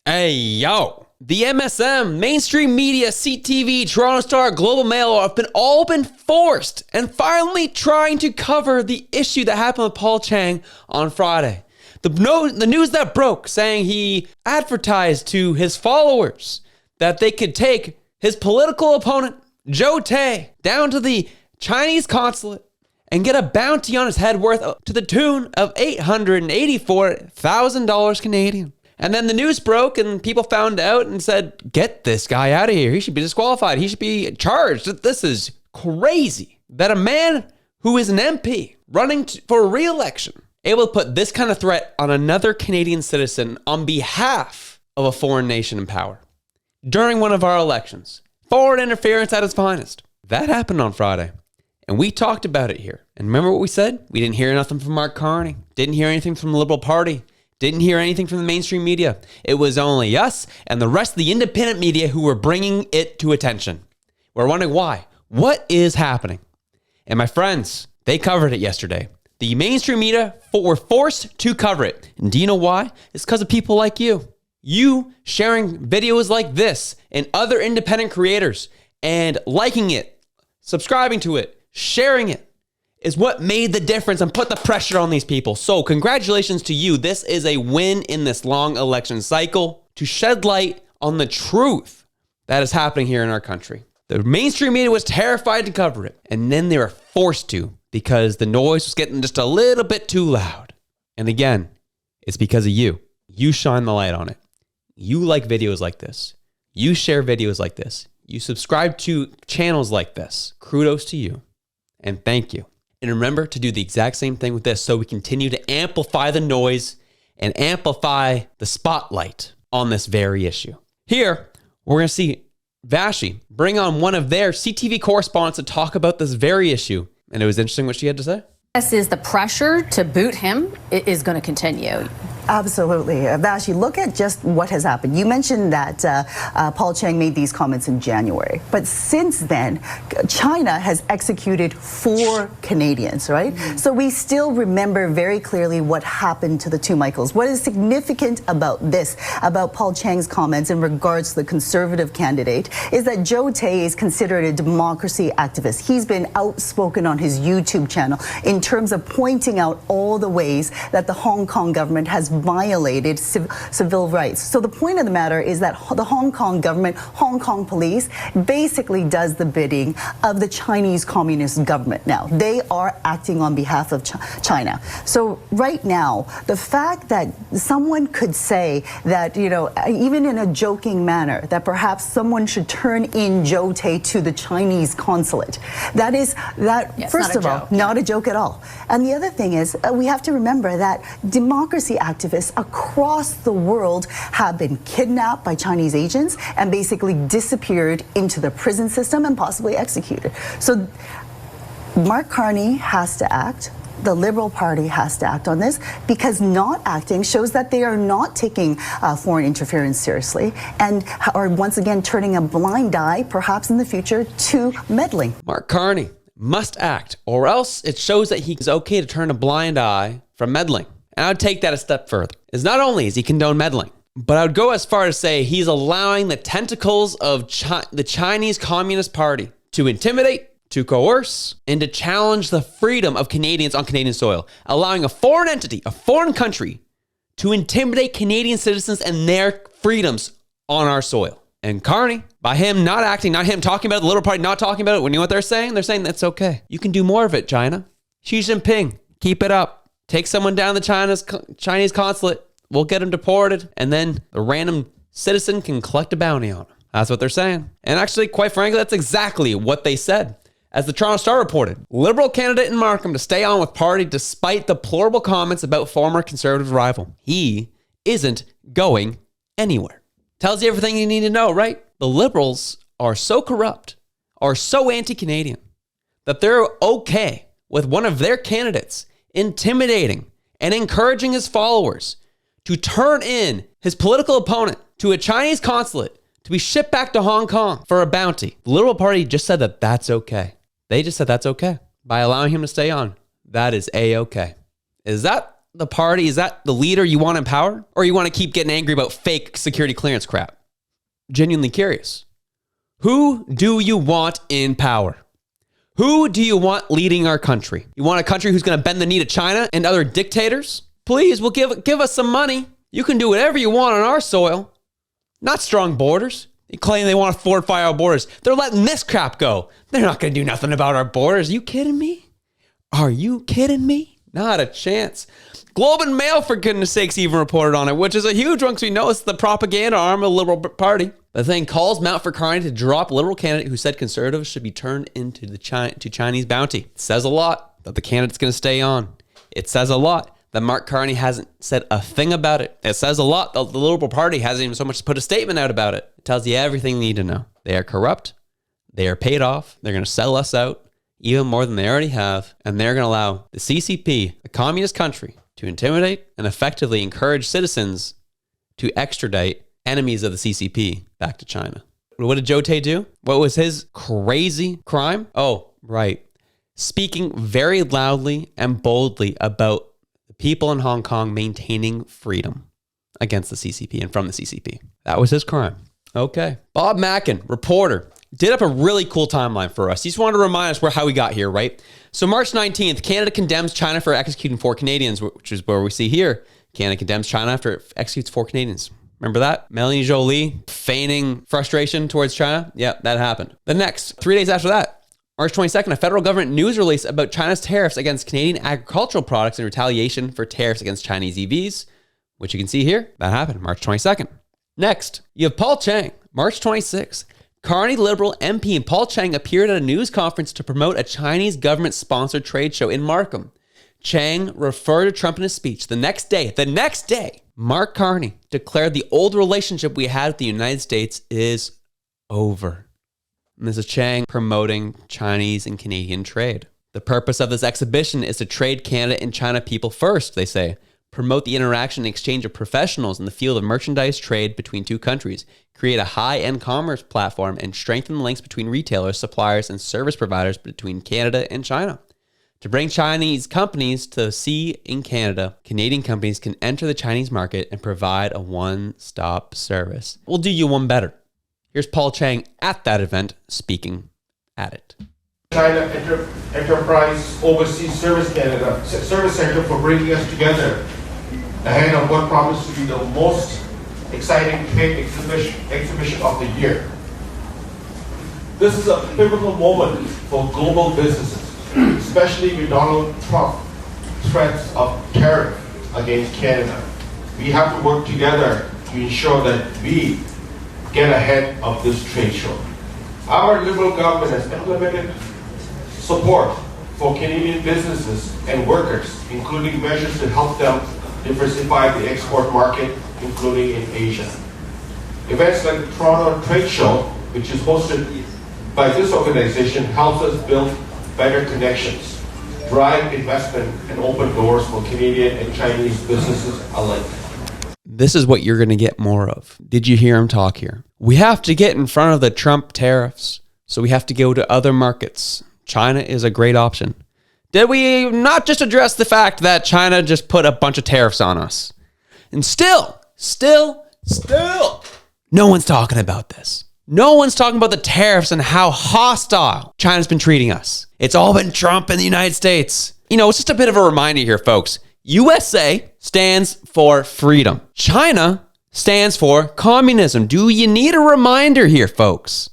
Hey, yo. The MSM, mainstream media, CTV, Toronto Star, Global Mail have all been forced and finally trying to cover the issue that happened with Paul Chiang on Friday. The news that broke saying he advertised to his followers that they could take his political opponent, Joe Tay, down to the Chinese consulate and get a bounty on his head worth to the tune of $884,000 Canadian. And then the news broke and people found out and said, get this guy out of here. He should be disqualified. He should be charged. This is crazy that a man who is an MP running for re-election able to put this kind of threat on another Canadian citizen on behalf of a foreign nation in power during one of our elections. Foreign interference at its finest. That happened on Friday. And we talked about it here. And remember what we said? We didn't hear nothing from Mark Carney. Didn't hear anything from the Liberal Party. Didn't hear anything from the mainstream media. It was only us and the rest of the independent media who were bringing it to attention. We're wondering why. What is happening? And my friends, they covered it yesterday. The mainstream media were forced to cover it. And do you know why? It's because of people like you. You sharing videos like this and other independent creators and liking it, subscribing to it, sharing it is what made the difference and put the pressure on these people. So congratulations to you. This is a win in this long election cycle to shed light on the truth that is happening here in our country. The mainstream media was terrified to cover it, and then they were forced to because the noise was getting just a little bit too loud. And again, it's because of you. You shine the light on it. You like videos like this. You share videos like this. You subscribe to channels like this. Kudos to you. And thank you. And remember to do the exact same thing with this so we continue to amplify the noise and amplify the spotlight on this very issue. Here, we're going to see Vashi bring on one of their CTV correspondents to talk about this very issue. And it was interesting what she had to say. This is the pressure to boot him is going to continue. Absolutely. Vashi, look at just what has happened. You mentioned that Paul Chiang made these comments in January. But since then, China has executed 4 Canadians, right? Mm-hmm. So we still remember very clearly what happened to the two Michaels. What is significant about this, about Paul Chiang's comments in regards to the Conservative candidate, is that Joe Tay is considered a democracy activist. He's been outspoken on his YouTube channel in terms of pointing out all the ways that the Hong Kong government has violated civil rights. So the point of the matter is that the Hong Kong government, Hong Kong police, basically does the bidding of the Chinese Communist government now. They are acting on behalf of China. So right now, the fact that someone could say that, you know, even in a joking manner, that perhaps someone should turn in Joe Tay to the Chinese consulate, first of all, not a joke at all. And the other thing is, we have to remember that democracy activists across the world have been kidnapped by Chinese agents and basically disappeared into the prison system and possibly executed. So Mark Carney has to act. The Liberal Party has to act on this, because not acting shows that they are not taking foreign interference seriously and are once again turning a blind eye, perhaps in the future, to meddling. Mark Carney must act, or else it shows that he's okay to turn a blind eye from meddling. And I would take that a step further. Is not only is he condone meddling, but I would go as far as say he's allowing the tentacles of the Chinese Communist Party to intimidate, to coerce, and to challenge the freedom of Canadians on Canadian soil, allowing a foreign entity, a foreign country, to intimidate Canadian citizens and their freedoms on our soil. And Carney, by him not acting, not him talking about it, the Liberal Party not talking about it, when you know what they're saying? They're saying that's okay. You can do more of it, China. Xi Jinping, keep it up. Take someone down the Chinese consulate. We'll get them deported. And then the random citizen can collect a bounty on them. That's what they're saying. And actually, quite frankly, that's exactly what they said. As the Toronto Star reported, Liberal candidate in Markham to stay on with party despite deplorable comments about former Conservative rival. He isn't going anywhere. Tells you everything you need to know, right? The Liberals are so corrupt, are so anti-Canadian, that they're okay with one of their candidates intimidating and encouraging his followers to turn in his political opponent to a Chinese consulate to be shipped back to Hong Kong for a bounty. The Liberal Party just said that that's okay. They just said that's okay by allowing him to stay on. That is A-okay. Is that the party? Is that the leader you want in power? Or you want to keep getting angry about fake security clearance crap? Genuinely curious. Who do you want in power? Who do you want leading our country? You want a country who's going to bend the knee to China and other dictators? Please, well, give us some money. You can do whatever you want on our soil. Not strong borders. They claim they want to fortify our borders. They're letting this crap go. They're not going to do nothing about our borders. Are you kidding me? Are you kidding me? Not a chance. Globe and Mail, for goodness sakes, even reported on it, which is a huge one because we know it's the propaganda arm of the Liberal Party. The thing calls Mark Carney to drop Liberal candidate who said conservatives should be turned into to Chinese bounty. It says a lot that the candidate's going to stay on. It says a lot that Mark Carney hasn't said a thing about it. It says a lot that the Liberal Party hasn't even so much put a statement out about it. It tells you everything you need to know. They are corrupt. They are paid off. They're going to sell us out even more than they already have. And they're going to allow the CCP, a communist country, to intimidate and effectively encourage citizens to extradite enemies of the CCP back to China. What did Joe Tay do? What was his crazy crime? Oh, right. Speaking very loudly and boldly about the people in Hong Kong maintaining freedom against the CCP and from the CCP. That was his crime. Okay. Bob Mackin, reporter, did up a really cool timeline for us. He just wanted to remind us how we got here, right? So March 19th, Canada condemns China for executing 4 Canadians, which is where we see here. Canada condemns China after it executes 4 Canadians. Remember that? Melanie Jolie feigning frustration towards China? Yeah, that happened. The next, 3 days after that, March 22nd, a federal government news release about China's tariffs against Canadian agricultural products in retaliation for tariffs against Chinese EVs, which you can see here. That happened March 22nd. Next, you have Paul Chiang, March 26th. Carney Liberal MP and Paul Chiang appeared at a news conference to promote a Chinese government-sponsored trade show in Markham. Chiang referred to Trump in his speech. The next day, Mark Carney declared the old relationship we had with the United States is over. And this is Chiang promoting Chinese and Canadian trade. The purpose of this exhibition is to trade Canada and China people first, they say. Promote the interaction and exchange of professionals in the field of merchandise trade between two countries, create a high-end commerce platform, and strengthen the links between retailers, suppliers, and service providers between Canada and China. To bring Chinese companies to see in Canada, Canadian companies can enter the Chinese market and provide a one-stop service. We'll do you one better. Here's Paul Chiang at that event speaking at it. China Enterprise Overseas Service Canada Service Center for bringing us together ahead of what promises to be the most exciting trade exhibition of the year. This is a pivotal moment for global businesses, especially with Donald Trump threats of tariff against Canada. We have to work together to ensure that we get ahead of this trade show. Our Liberal government has implemented support for Canadian businesses and workers, including measures to help them diversify the export market, including in Asia. Events like the Toronto Trade Show, which is hosted by this organization, helps us build better connections, drive investment, and open doors for Canadian and Chinese businesses alike. This is what you're going to get more of. Did you hear him talk here? We have to get in front of the Trump tariffs, so we have to go to other markets. China is a great option. Did we not just address the fact that China just put a bunch of tariffs on us? And still, no one's talking about this. No one's talking about the tariffs and how hostile China's been treating us. It's all been Trump and the United States. You know, it's just a bit of a reminder here, folks. USA stands for freedom. China stands for communism. Do you need a reminder here, folks,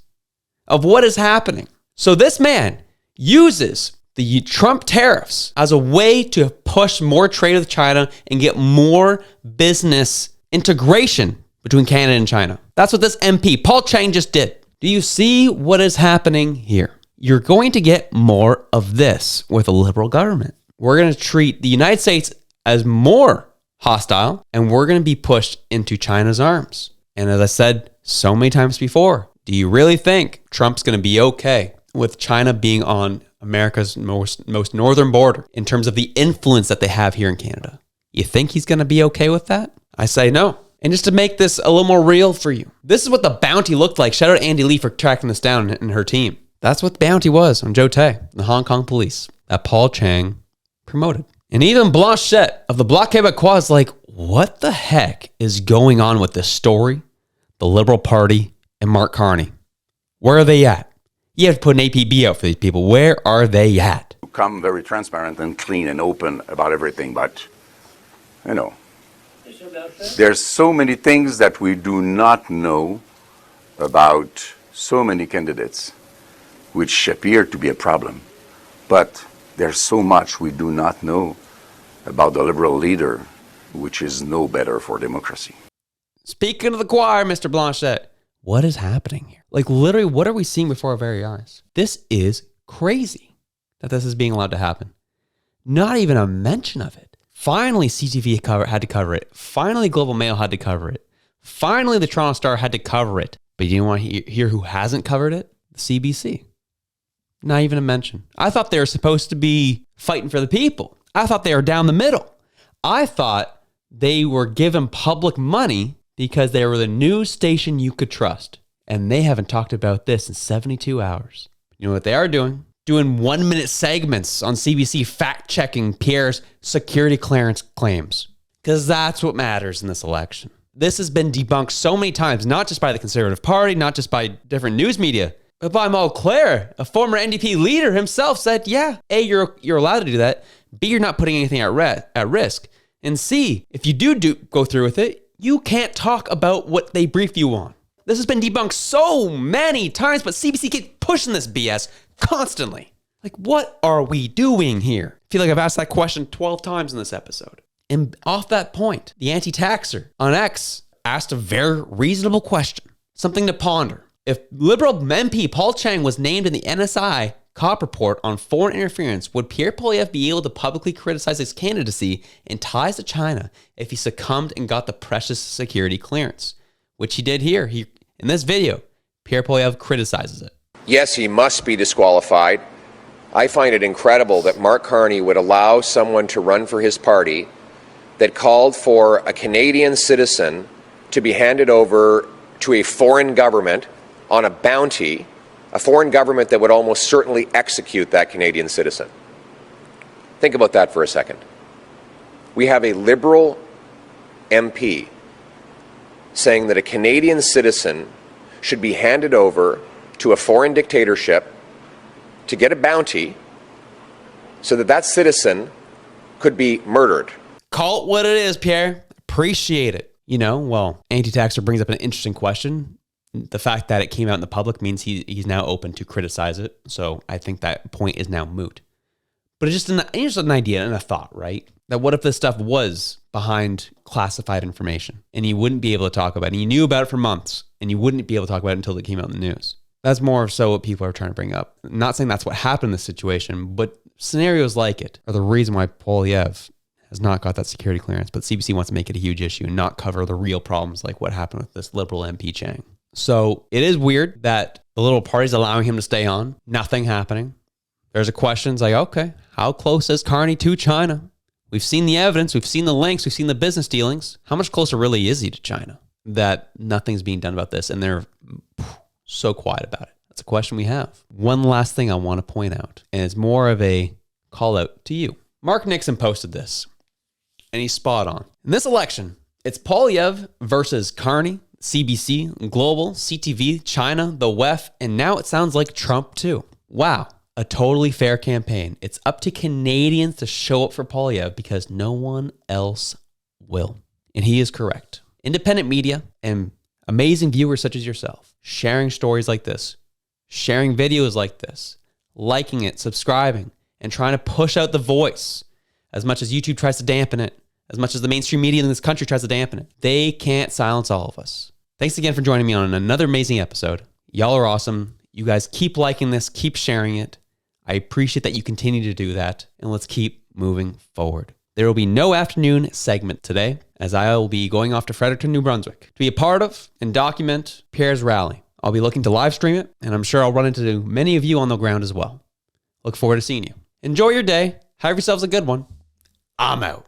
of what is happening? So this man uses the Trump tariffs as a way to push more trade with China and get more business integration between Canada and China. That's what this MP, Paul Chiang, just did. Do you see what is happening here? You're going to get more of this with a Liberal government. We're going to treat the United States as more hostile, and we're going to be pushed into China's arms. And as I said so many times before, do you really think Trump's going to be okay with China being on America's most northern border in terms of the influence that they have here in Canada? You think he's going to be okay with that? I say no. And just to make this a little more real for you, this is what the bounty looked like. Shout out Andy Lee for tracking this down and her team. That's what the bounty was on Joe Tay, the Hong Kong police, that Paul Chiang promoted. And even Blanchette of the Bloc Québécois is like, what the heck is going on with this story, the Liberal Party, and Mark Carney? Where are they at? You have to put an APB out for these people. Where are they at? Come very transparent and clean and open about everything, but, you know, there's so many things that we do not know about so many candidates, which appear to be a problem. But there's so much we do not know about the Liberal leader, which is no better for democracy. Speaking of the choir, Mr. Blanchette, what is happening here? Like, literally, what are we seeing before our very eyes? This is crazy that this is being allowed to happen. Not even a mention of it. Finally, CTV had to cover it. Finally, Global Mail had to cover it. Finally, the Toronto Star had to cover it. But you want to hear who hasn't covered it? The CBC. Not even a mention. I thought they were supposed to be fighting for the people. I thought they were down the middle. I thought they were given public money because they were the news station you could trust. And they haven't talked about this in 72 hours. You know what they are doing? Doing 1-minute segments on CBC fact-checking Pierre's security clearance claims. Because that's what matters in this election. This has been debunked so many times, not just by the Conservative Party, not just by different news media, but by Mulcair, a former NDP leader himself, said, yeah, A, you're allowed to do that. B, you're not putting anything at risk. And C, if you do go through with it, you can't talk about what they brief you on. This has been debunked so many times, but CBC keeps pushing this BS constantly. Like, what are we doing here? I feel like I've asked that question 12 times in this episode. And off that point, the anti-taxer on X asked a very reasonable question, something to ponder. If Liberal MP Paul Chiang was named in the NSI COP report on foreign interference, would Pierre Poilievre be able to publicly criticize his candidacy and ties to China if he succumbed and got the precious security clearance? Which he did here. In this video, Pierre Poilievre criticizes it. Yes, he must be disqualified. I find it incredible that Mark Carney would allow someone to run for his party that called for a Canadian citizen to be handed over to a foreign government on a bounty, a foreign government that would almost certainly execute that Canadian citizen. Think about that for a second. We have a Liberal MP saying that a Canadian citizen should be handed over to a foreign dictatorship to get a bounty so that that citizen could be murdered. Call it what it is, Pierre. Appreciate it. You know, well, anti-taxer brings up an interesting question. The fact that it came out in the public means he's now open to criticize it. So I think that point is now moot. But it's just an idea and a thought, right? That what if this stuff was behind classified information and you wouldn't be able to talk about it, and you knew about it for months and you wouldn't be able to talk about it until it came out in the news? That's more so what people are trying to bring up. I'm not saying that's what happened in this situation, but scenarios like it are the reason why Poilievre has not got that security clearance, but CBC wants to make it a huge issue and not cover the real problems like what happened with this Liberal MP Chiang. So it is weird that the Liberal Party's allowing him to stay on, nothing happening. There's a question, it's like, okay, how close is Carney to China? We've seen the evidence, we've seen the links, we've seen the business dealings. How much closer really is he to China? That nothing's being done about this and they're so quiet about it. That's a question we have. One last thing I want to point out, and it's more of a call out to you. Mark Nixon posted this, and he's spot on. In this election, it's Poilievre versus Carney, CBC, Global, CTV, China, the WEF, and now it sounds like Trump too. Wow. A totally fair campaign. It's up to Canadians to show up for Poilievre because no one else will. And he is correct. Independent media and amazing viewers such as yourself, sharing stories like this, sharing videos like this, liking it, subscribing, and trying to push out the voice as much as YouTube tries to dampen it, as much as the mainstream media in this country tries to dampen it. They can't silence all of us. Thanks again for joining me on another amazing episode. Y'all are awesome. You guys keep liking this, keep sharing it. I appreciate that you continue to do that, and let's keep moving forward. There will be no afternoon segment today, as I will be going off to Fredericton, New Brunswick to be a part of and document Pierre's rally. I'll be looking to live stream it, and I'm sure I'll run into many of you on the ground as well. Look forward to seeing you. Enjoy your day. Have yourselves a good one. I'm out.